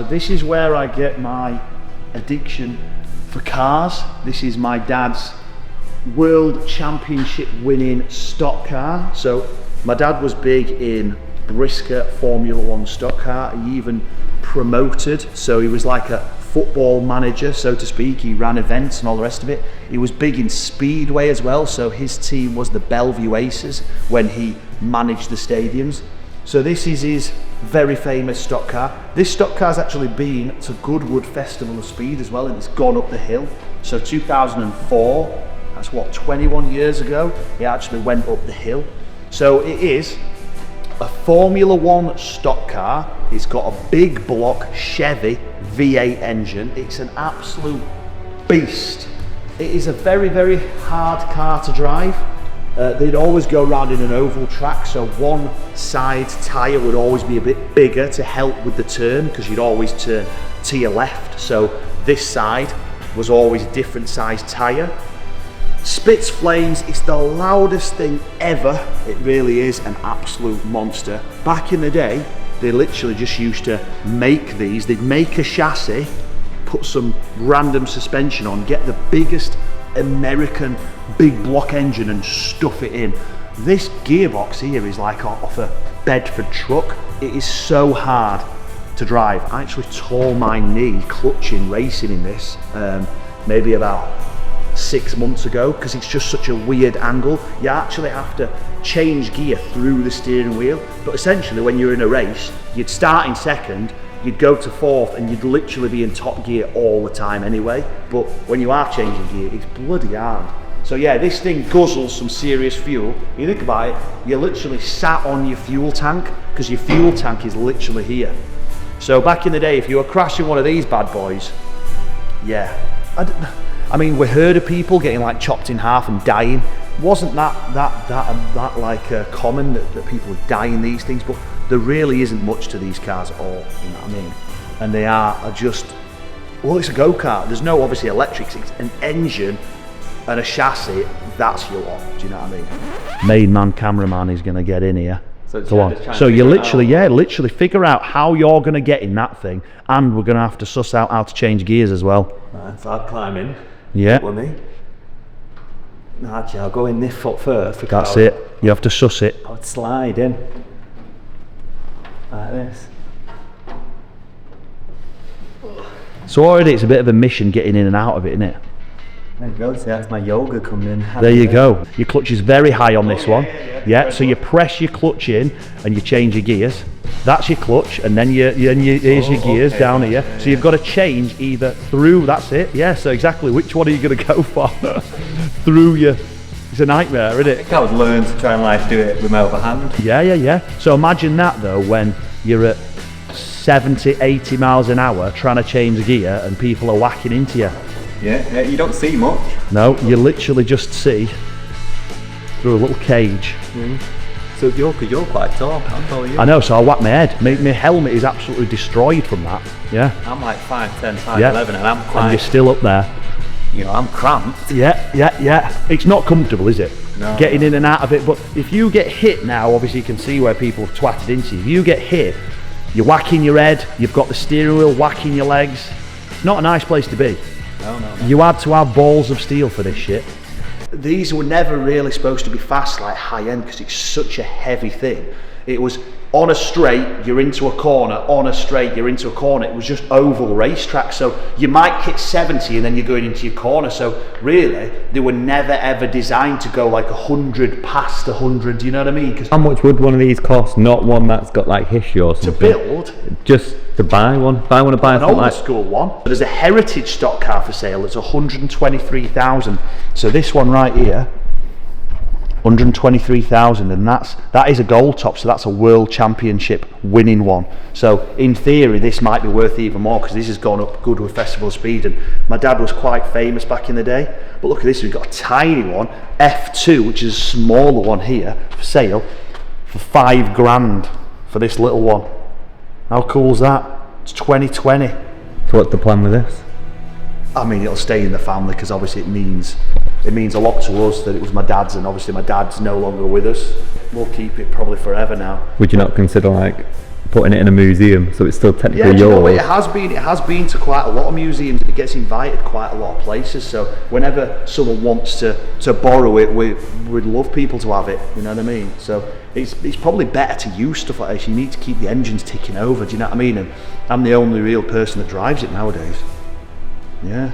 this is where I get my addiction for cars. This is my dad's World Championship winning stock car. So my dad was big in brisker Formula 1 stock car. He even promoted, so he was like a football manager, so to speak. He ran events and all the rest of it. He was big in speedway as well, so his team was the Bellevue Aces when he managed the stadiums. So this is his very famous stock car. This stock car's actually been to Goodwood Festival of Speed as well, and it's gone up the hill. So 2004, that's what, 21 years ago, it actually went up the hill. So it is a Formula 1 stock car. It's got a big block Chevy V8 engine. It's an absolute beast. It is a very, very hard car to drive. They'd always go around in an oval track, so one side tyre would always be a bit bigger to help with the turn, because you'd always turn to your left. So this side was always a different size tyre. Spits flames, it's the loudest thing ever. It really is an absolute monster. Back in the day, they literally just used to make these. They'd make a chassis, put some random suspension on, get the biggest American big block engine and stuff it in. This gearbox here is like off a Bedford truck. It is so hard to drive. I actually tore my knee clutching racing in this maybe about 6 months ago, because it's just such a weird angle. You actually have to change gear through the steering wheel, but essentially when you're in a race, you'd start in second, you'd go to fourth, and you'd literally be in top gear all the time anyway. But when you are changing gear, it's bloody hard. So yeah, this thing guzzles some serious fuel. You think about it, you're literally sat on your fuel tank, because your fuel tank is literally here. So back in the day, if you were crashing one of these bad boys, yeah, I mean, we heard of people getting like chopped in half and dying. Wasn't that like common that people would die in these things? But there really isn't much to these cars at all, you know what I mean? And they are just, well, it's a go-kart. There's no obviously electrics, it's an engine and a chassis. That's your lot, do you know what I mean? Main man cameraman is gonna get in here. So go on. So you literally, literally figure out how you're gonna get in that thing, and we're gonna have to suss out how to change gears as well. Right, so I'll climb in. Yeah. With me. No, actually, I'll go in this foot first. That's it. You have to suss it. I would slide in like this. So already it's a bit of a mission getting in and out of it, isn't it? There you go. See, that's my yoga coming in. There you go. Your clutch is very high on this one. Yeah. So you press your clutch in and you change your gears. That's your clutch, and then here's your gears down here. So you've got to change either through. That's it. Yeah. So exactly, which one are you going to go for? Through your. It's a nightmare, isn't it? I think I would learn to try and like do it with my other hand. Yeah. So imagine that though, when you're at 70, 80 miles an hour trying to change gear and people are whacking into you. Yeah, you don't see much. No, you literally just see through a little cage. So you're quite tall. How tall are you? I know, so I whack my head. My helmet is absolutely destroyed from that. Yeah. I'm like 5'10", 5'11", and I'm quite... And you're still up there. You know, I'm cramped. Yeah. It's not comfortable, is it? No. Getting in and out of it. But if you get hit now, obviously you can see where people have twatted into you. If you get hit, you're whacking your head, you've got the steering wheel whacking your legs. It's not a nice place to be. No. You had to have balls of steel for this shit. These were never really supposed to be fast like high end, because it's such a heavy thing. It was on a straight, you're into a corner, on a straight, you're into a corner. It was just oval racetrack, so you might hit 70 and then you're going into your corner. So really, they were never ever designed to go like 100 past 100, you know what I mean? How much would one of these cost? Not one that's got like history or something. To build? Just to buy one. If I want to buy an old school one. But there's a heritage stock car for sale. It's 123,000. So this one right here, 123,000, and that is a gold top, so that's a world championship winning one. So in theory this might be worth even more, because this has gone up good with Festival of Speed, and my dad was quite famous back in the day. But look at this, we've got a tiny one, F2, which is a smaller one here for sale for 5 grand for this little one. How cool is that? It's 2020. So what's the plan with this? I mean, it'll stay in the family, because obviously it means a lot to us that it was my dad's, and obviously my dad's no longer with us. We'll keep it probably forever now. Would you not consider like putting it in a museum, so it's still technically Yeah, do you know what? yours. It has been to quite a lot of museums. It gets invited quite a lot of places. So whenever someone wants to borrow it, we'd love people to have it. You know what I mean? So it's probably better to use stuff like this. You need to keep the engines ticking over. Do you know what I mean? And I'm the only real person that drives it nowadays. Yeah.